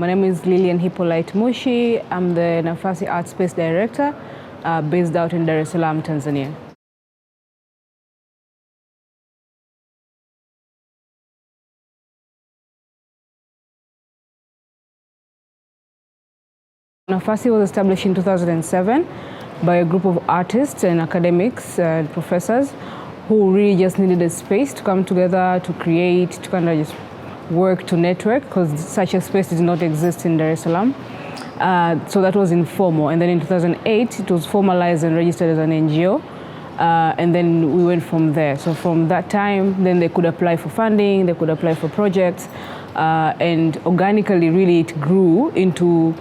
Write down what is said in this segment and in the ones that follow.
My name is Lilian Hipolyte Mushi. I'm the Nafasi Art Space Director based out in Dar es Salaam, Tanzania. Nafasi was established in 2007 by a group of artists and academics and professors who really just needed a space to come together, to create, to kind of just work, to network, because such a space did not exist in Dar es Salaam. So that was informal. And then in 2008, it was formalized and registered as an NGO. And then we went from there. So from that time, then they could apply for funding, they could apply for projects. And organically, really, it grew into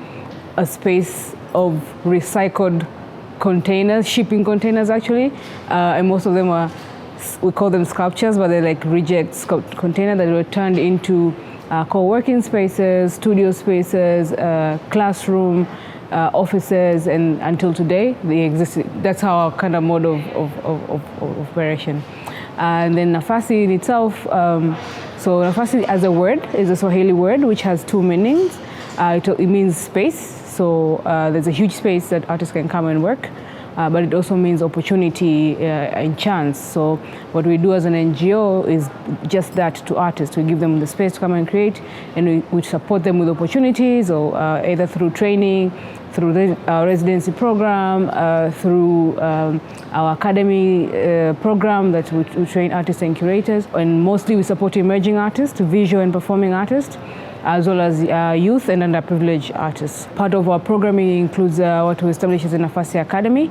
a space of recycled containers, shipping containers actually. And most of them are, we call them sculptures, but they're like reject containers that were turned into co-working spaces, studio spaces, classroom, offices, and until today they exist. That's our kind of mode of operation. And then Nafasi in itself, so Nafasi as a word is a Swahili word which has two meanings. It means space, so there's a huge space that artists can come and work. But it also means opportunity and chance. So what we do as an NGO is just that to artists. We give them the space to come and create, and we support them with opportunities, or either through training, through our residency program, through our academy program that we train artists and curators. And mostly we support emerging artists, visual and performing artists, as well as youth and underprivileged artists. Part of our programming includes what we established as the Nafasi Academy.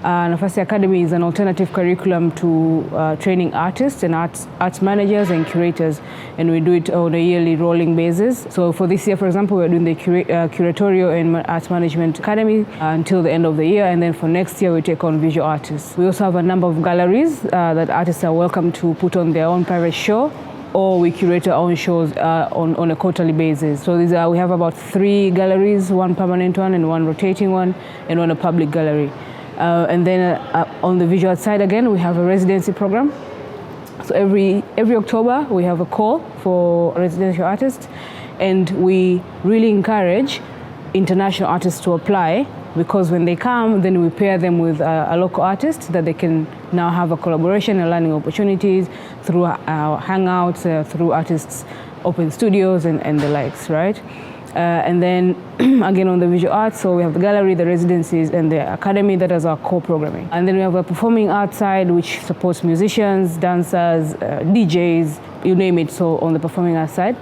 Nafasi Academy is an alternative curriculum to training artists and arts managers and curators, and we do it on a yearly rolling basis. So for this year, for example, we're doing the Curatorial and Arts Management Academy until the end of the year, and then for next year we take on visual artists. We also have a number of galleries that artists are welcome to put on their own private show, or we curate our own shows on a quarterly basis. So we have about 3 galleries, 1 permanent one and 1 rotating one, and 1 a public gallery. And then on the visual side again, we have a residency program. So every October we have a call for residential artists, and we really encourage international artists to apply, because when they come, then we pair them with a local artist that they can now have a collaboration and learning opportunities through our hangouts, through artists' open studios and the likes, right? And then again on the visual arts, so we have the gallery, the residencies, and the academy that is our core programming. And then we have a performing arts side which supports musicians, dancers, DJs, you name it, so on the performing arts side.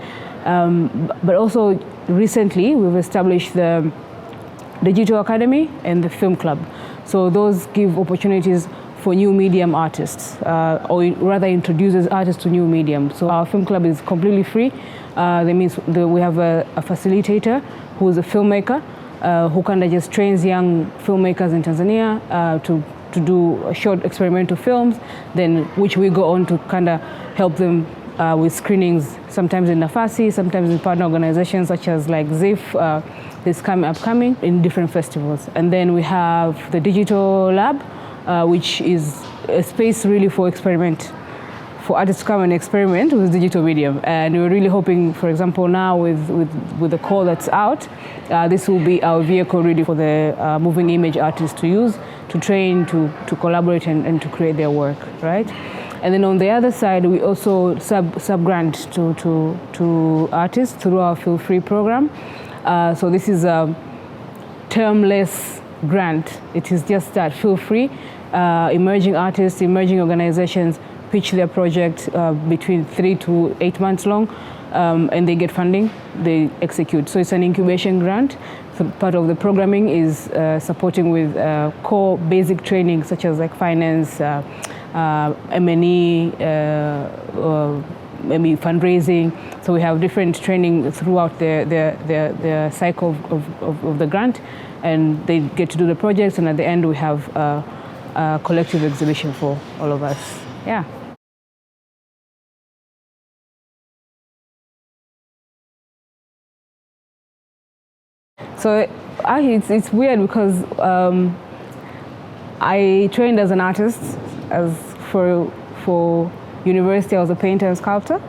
But also recently we've established the Digital Academy and the Film Club. So those give opportunities for new medium artists, or rather introduces artists to new medium. So our Film Club is completely free. That means we have a facilitator who is a filmmaker who kind of just trains young filmmakers in Tanzania to do short experimental films, then which we go on to kind of help them with screenings, sometimes in Nafasi, sometimes in partner organizations such as like ZIF, this upcoming in different festivals. And then we have the Digital Lab, which is a space really for experiment, for artists to come and experiment with digital medium. And we're really hoping, for example, now with the call that's out, this will be our vehicle really for the moving image artists to use, to train, to collaborate and to create their work, right? And then on the other side, we also sub-grant to artists through our Feel Free program. So this is a termless grant. It is just that, feel free. Emerging artists, emerging organizations pitch their project between 3 to 8 months long, and they get funding, they execute. So it's an incubation grant. So part of the programming is supporting with core basic training such as like finance, M&E, maybe fundraising. So we have different training throughout the cycle of the grant, and they get to do the projects, and at the end we have a collective exhibition for all of us. Yeah. So actually it's weird because I trained as an artist, for university I was a painter and sculptor,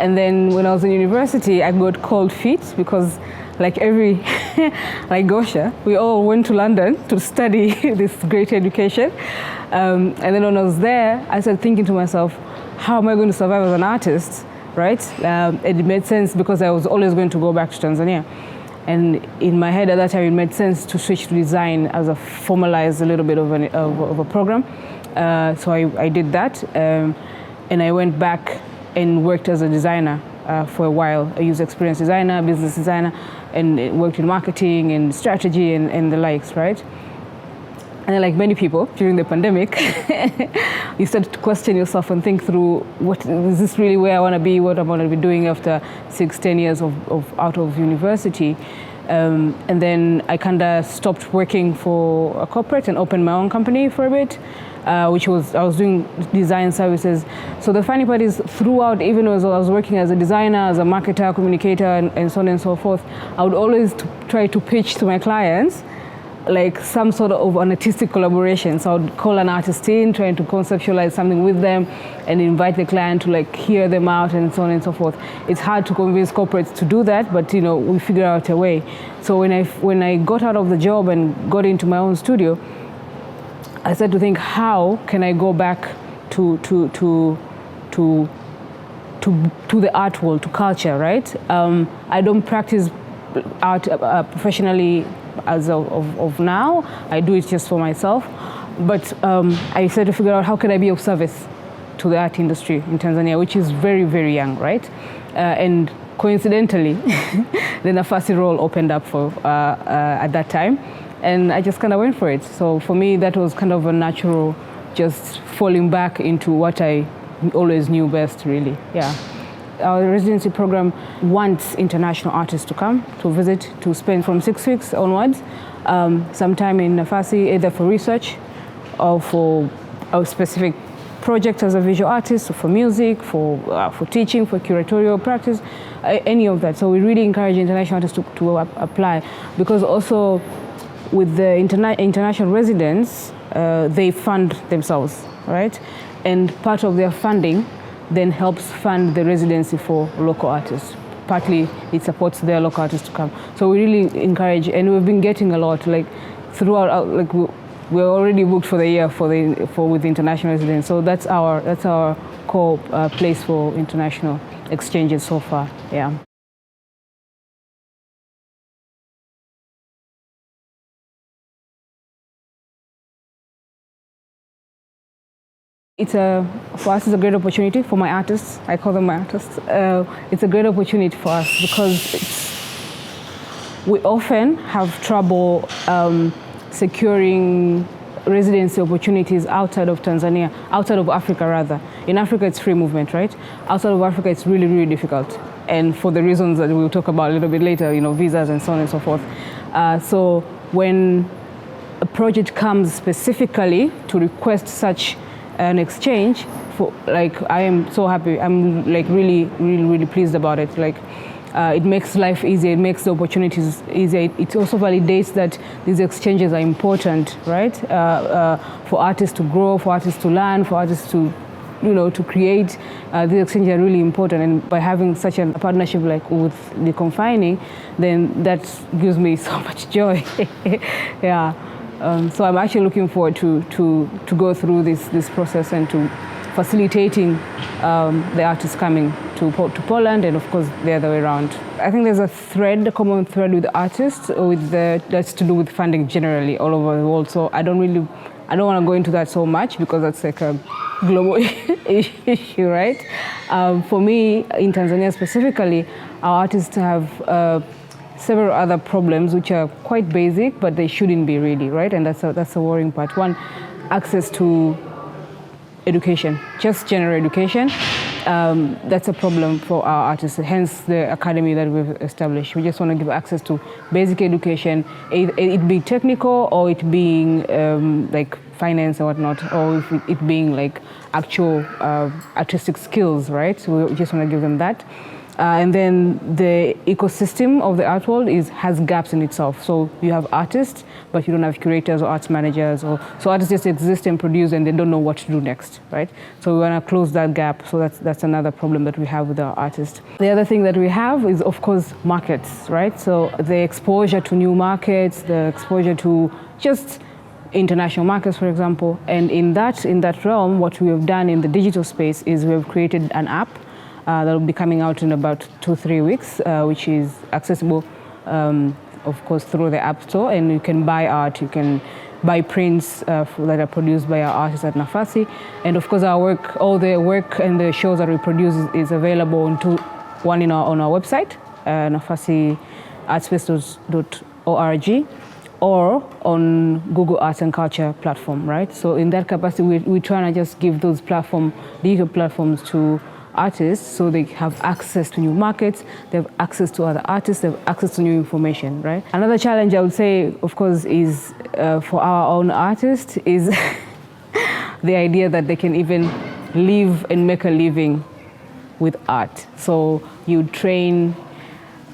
And then when I was in university, I got cold feet because like like Gosha, we all went to London to study this great education. And then when I was there, I started thinking to myself, how am I going to survive as an artist, right? It made sense because I was always going to go back to Tanzania. And in my head at that time, it made sense to switch to design as a formalized a little bit of a program. So I did that. And I went back and worked as a designer for a while, a user experience designer, business designer, and worked in marketing and strategy and the likes, right? And then, like many people during the pandemic, you start to question yourself and think through, what is this really where I want to be, what I'm going to be doing after 6-10 years of out of university. And then I kind of stopped working for a corporate and opened my own company for a bit. I was doing design services. So the funny part is, throughout, even as I was working as a designer, as a marketer, communicator, and so on and so forth, I would always try to pitch to my clients like some sort of an artistic collaboration. So I would call an artist in, trying to conceptualize something with them and invite the client to like hear them out and so on and so forth. It's hard to convince corporates to do that, but you know, we figure out a way. So when I got out of the job and got into my own studio, I started to think, how can I go back to the art world, to culture, right? I don't practice art professionally as of now. I do it just for myself. But I started to figure out, how can I be of service to the art industry in Tanzania, which is very, very young, right? And coincidentally, the Nafasi role opened up for at that time. And I just kind of went for it. So for me, that was kind of a natural, just falling back into what I always knew best, really. Yeah. Our residency program wants international artists to come to visit, to spend from 6 weeks onwards, sometime in Nafasi, either for research or for a specific project as a visual artist, or for music, for teaching, for curatorial practice, any of that. So we really encourage international artists to apply, because also with the international residents, they fund themselves, right? And part of their funding then helps fund the residency for local artists. Partly it supports their local artists to come. So we really encourage, and we've been getting a lot, like throughout, like we're already booked for the year with international residents. So that's our core place for international exchanges so far. Yeah. For us, it's a great opportunity for my artists. I call them my artists. It's a great opportunity for us because we often have trouble securing residency opportunities outside of Tanzania, outside of Africa rather. In Africa, it's free movement, right? Outside of Africa, it's really, really difficult. And for the reasons that we'll talk about a little bit later, you know, visas and so on and so forth. So when a project comes specifically to request such an exchange, I am so happy. I'm like really, really, really pleased about it. Like, it makes life easier. It makes the opportunities easier. It also validates that these exchanges are important, right? For artists to grow, for artists to learn, for artists to, you know, to create. These exchanges are really important. And by having such a partnership like with Deconfining, then that gives me so much joy. Yeah. So I'm actually looking forward to go through this process and to facilitating the artists coming to Poland, and of course the other way around. I think there's a common thread with artists that's to do with funding generally all over the world. So I don't want to go into that so much because that's like a global issue, right? For me, in Tanzania specifically, our artists have several other problems which are quite basic, but they shouldn't be really, right? And that's a worrying part. One, access to education, just general education. That's a problem for our artists, hence the academy that we've established. We just want to give access to basic education, it being technical or it being like finance and whatnot, or it being like actual artistic skills, right? So we just want to give them that. And then the ecosystem of the art world has gaps in itself. So you have artists, but you don't have curators or arts managers. So artists just exist and produce, and they don't know what to do next, right? So we want to close that gap. So that's another problem that we have with our artists. The other thing that we have is, of course, markets, right? So the exposure to new markets, the exposure to just international markets, for example. And in that realm, what we have done in the digital space is we have created an app that will be coming out in about 2-3 weeks, which is accessible, of course, through the App Store. And you can buy art, you can buy prints that are produced by our artists at Nafasi. And of course, our work, all the work and the shows that we produce is available on our website, nafasiartspace.org, or on Google Arts and Culture platform, right? So in that capacity, we're trying to just give those digital platforms to artists, so they have access to new markets, they have access to other artists, they have access to new information, right? Another challenge I would say, of course, is for our own artists is the idea that they can even live and make a living with art. So you train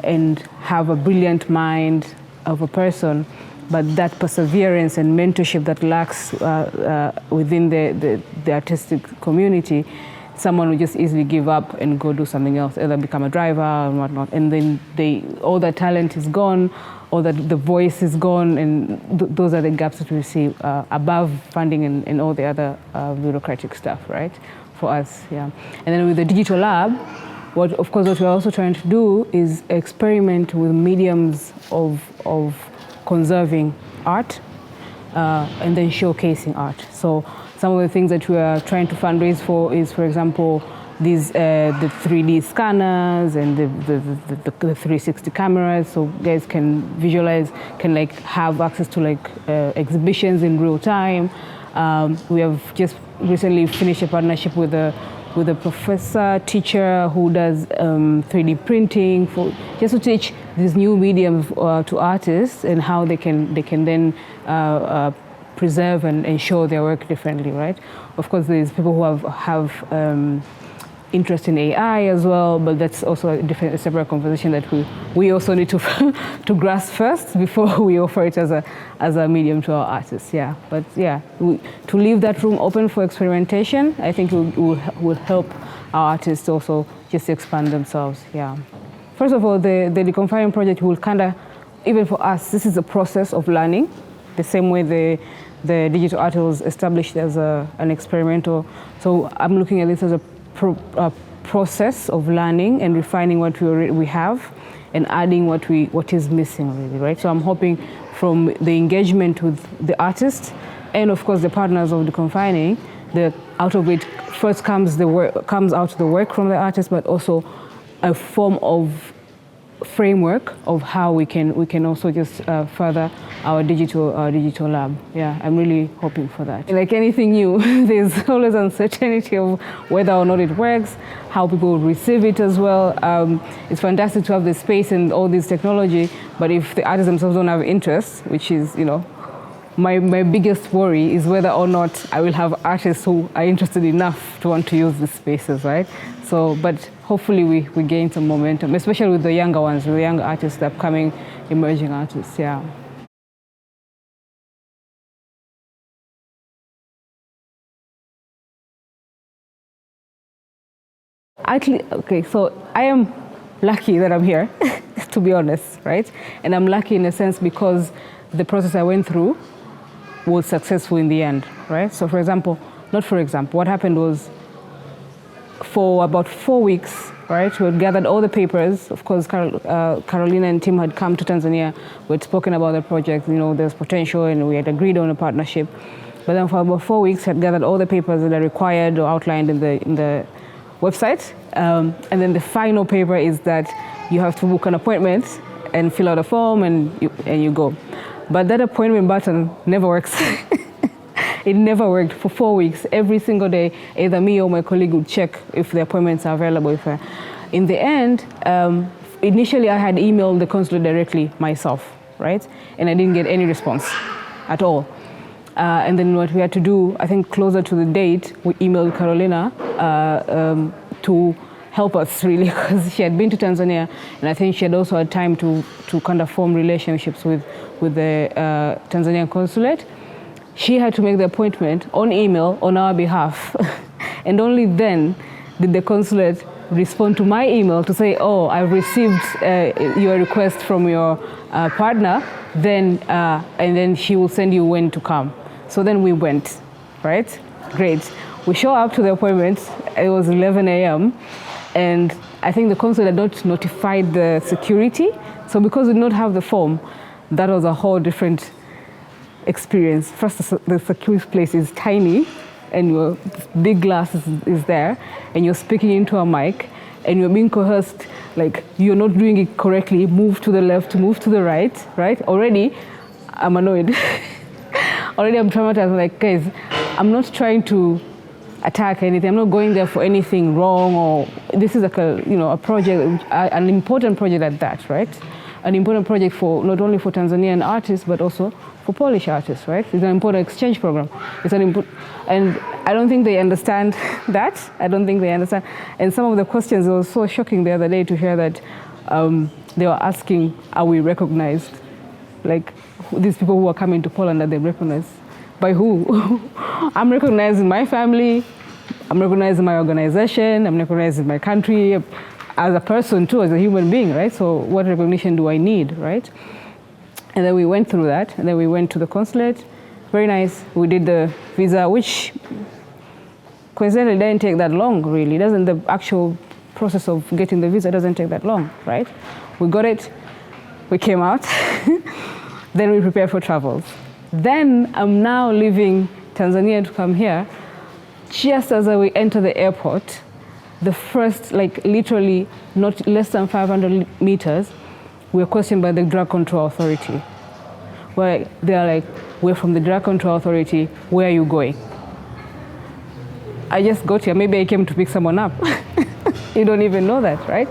and have a brilliant mind of a person, but that perseverance and mentorship that lacks within the artistic community, someone will just easily give up and go do something else, either become a driver and whatnot. And then all that talent is gone, all that the voice is gone, and those are the gaps that we see above funding and all the other bureaucratic stuff, right, for us, yeah. And then with the digital lab, what we're also trying to do is experiment with mediums of conserving art and then showcasing art. So some of the things that we are trying to fundraise for is, for example, these the 3D scanners and the 360 cameras, so guys can visualize, can like have access to like exhibitions in real time. We have just recently finished a partnership with a professor teacher who does 3D printing just to teach these new mediums to artists and how they can then preserve and show their work differently, right? Of course, there's people who have interest in AI as well, but that's also a separate conversation that we also need to to grasp first before we offer it as a medium to our artists. Yeah, but yeah, to leave that room open for experimentation, I think will help our artists also just expand themselves. Yeah. First of all, the Deconfining Project will kind of, even for us, this is a process of learning, the same way the digital art was established as an experimental. So I'm looking at this as a process of learning and refining what we have and adding what is missing, really, right? So I'm hoping from the engagement with the artists and of course the partners of Deconfining, out of it first comes out the work from the artist, but also a form of framework of how we can also just further our digital lab. Yeah, I'm really hoping for that. Like anything new, there's always uncertainty of whether or not it works, how people receive it as well. It's fantastic to have the space and all this technology, but if the artists themselves don't have interest, which is, my biggest worry is whether or not I will have artists who are interested enough to want to use the spaces, right? So, but hopefully we gain some momentum, especially with the younger ones, the young artists, the upcoming emerging artists, yeah. Actually, okay, so I am lucky that I'm here, to be honest, right? And I'm lucky in a sense because the process I went through was successful in the end, right? So what happened was, for about 4 weeks, right, we had gathered all the papers. Of course, Carolina and Tim had come to Tanzania. We had spoken about the project, there's potential, and we had agreed on a partnership. But then for about 4 weeks, had gathered all the papers that are required or outlined in the website. And then the final paper is that you have to book an appointment and fill out a form and you go. But that appointment button never works. It never worked for 4 weeks. Every single day, either me or my colleague would check if the appointments are available. In the end, initially I had emailed the consulate directly myself, right? And I didn't get any response at all. And then what we had to do, I think closer to the date, we emailed Carolina to help us really, because she had been to Tanzania, and I think she had also had time to kind of form relationships with the Tanzanian consulate. She had to make the appointment on email on our behalf, and only then did the consulate respond to my email to say, oh, I've received your request from your partner, then and then she will send you when to come. So then we went, right? Great. We show up to the appointment. It was 11 a.m. and I think the consulate had not notified the security. So because we did not have the form, that was a whole different experience. First, the security place is tiny, and your big glass is there, and you're speaking into a mic, and you're being coerced, like you're not doing it correctly, move to the left, move to the right, right? Already, I'm annoyed. Already I'm traumatized. I'm like, guys, I'm not trying to attack anything. I'm not going there for anything wrong, or this is like a project, an important project at that, right? An important project for not only for Tanzanian artists, but also for Polish artists, right? It's an important exchange program. And I don't think they understand that. I don't think they understand. And some of the questions, it was so shocking the other day to hear that they were asking, are we recognized? Like, these people who are coming to Poland, are they recognized? By who? I'm recognized in my family, I'm recognized in my organization, I'm recognized in my country, as a person too, as a human being, right? So what recognition do I need, right? And then we went through that, and then we went to the consulate. Very nice. We did the visa, which coincidentally didn't take that long, really. The actual process of getting the visa doesn't take that long, right? We got it, we came out, then we prepared for travels. Then I'm now leaving Tanzania to come here. Just as we enter the airport, the first, like literally not less than 500 meters, we were questioned by the Drug Control Authority. Where they're like, we're from the Drug Control Authority, where are you going? I just got here, maybe I came to pick someone up. You don't even know that, right?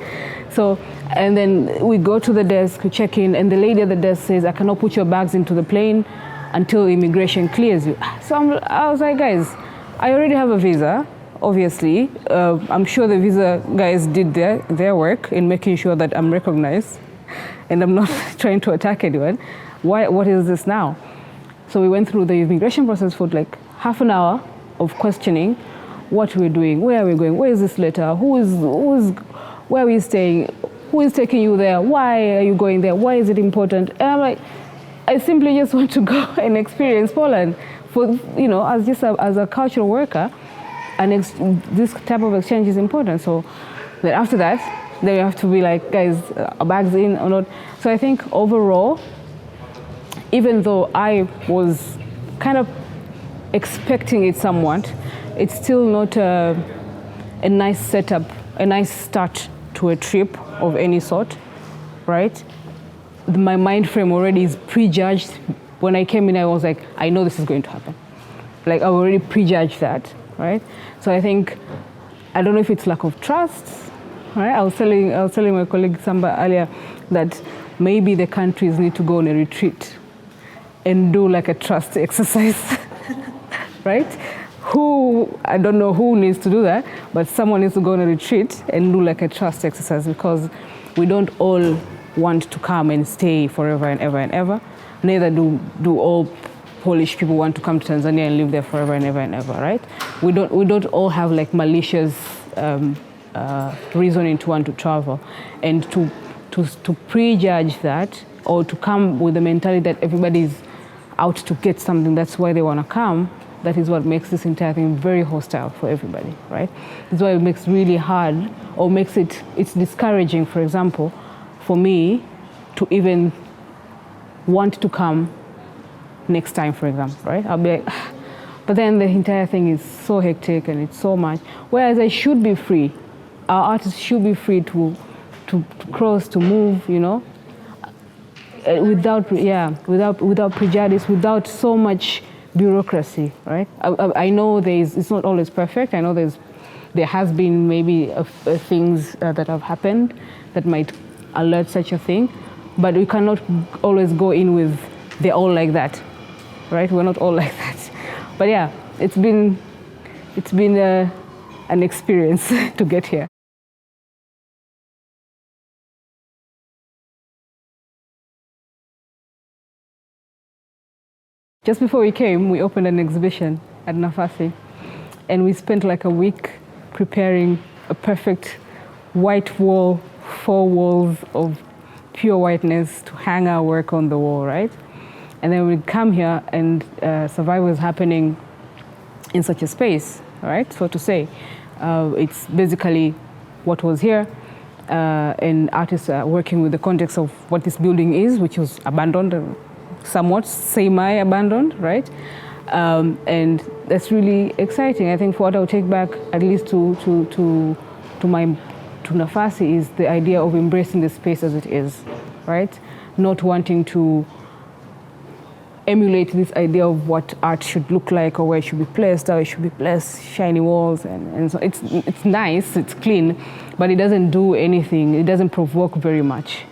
So, and then we go to the desk, we check in, and the lady at the desk says, I cannot put your bags into the plane until immigration clears you. So I was like, guys, I already have a visa, obviously. I'm sure the visa guys did their work in making sure that I'm recognized, and I'm not trying to attack anyone. What is this now? So we went through the immigration process for like half an hour of questioning what we're doing, where are we going, where is this letter, where are we staying, who is taking you there, why are you going there, why is it important? And I'm like, I simply just want to go and experience Poland. For, as a cultural worker, and this type of exchange is important. So then after that, then you have to be like, guys, are bags in or not? So I think overall, even though I was kind of expecting it somewhat, it's still not a nice setup, a nice start to a trip of any sort, right? My mind frame already is prejudged. When I came in, I was like, I know this is going to happen. Like, I already prejudged that, right? So I think, I don't know if it's lack of trust, right? I was telling my colleague Samba earlier that maybe the countries need to go on a retreat and do like a trust exercise, right? I don't know who needs to do that, but someone needs to go on a retreat and do like a trust exercise, because we don't all want to come and stay forever and ever and ever. Neither do all Polish people want to come to Tanzania and live there forever and ever and ever, right? We don't all have like malicious reasoning to want to travel, and to prejudge that, or to come with the mentality that everybody's out to get something, that's why they want to come. That is what makes this entire thing very hostile for everybody, right? That's why it makes it really hard, or it's discouraging, for example, for me to even want to come next time, for example, right? I'll be like, but then the entire thing is so hectic and it's so much. Whereas I should be free. Our artists should be free to cross, to move, without prejudice, without so much bureaucracy, right? I know it's not always perfect. I know there has been maybe things that have happened that might alert such a thing, but we cannot always go in with they're all like that, right? We're not all like that. But yeah, it's been an experience to get here. just before we came, we opened an exhibition at Nafasi, and we spent like a week preparing a perfect white wall, 4 walls of pure whiteness to hang our work on the wall, right? And then we come here and survival is happening in such a space, right? So to say, it's basically what was here, and artists are working with the context of what this building is, which was abandoned, somewhat semi-abandoned, right? And that's really exciting. I think for what I'll take back, at least to Nafasi, is the idea of embracing the space as it is, right? Not wanting to emulate this idea of what art should look like or where it should be placed, how it should be placed, shiny walls, and so it's nice, it's clean, but it doesn't do anything. It doesn't provoke very much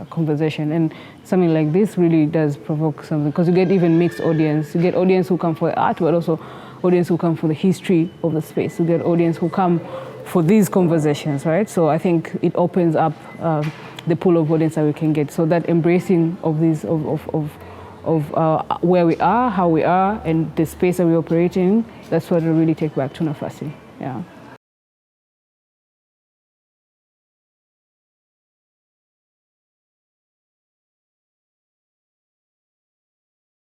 conversation, and something like this really does provoke something, because you get even mixed audience. You get audience who come for the art, but also audience who come for the history of the space. You get audience who come for these conversations, right? So I think it opens up the pool of audience that we can get. So that embracing of these of where we are, how we are, and the space that we operate in, that's what we really take back to Nafasi. Yeah.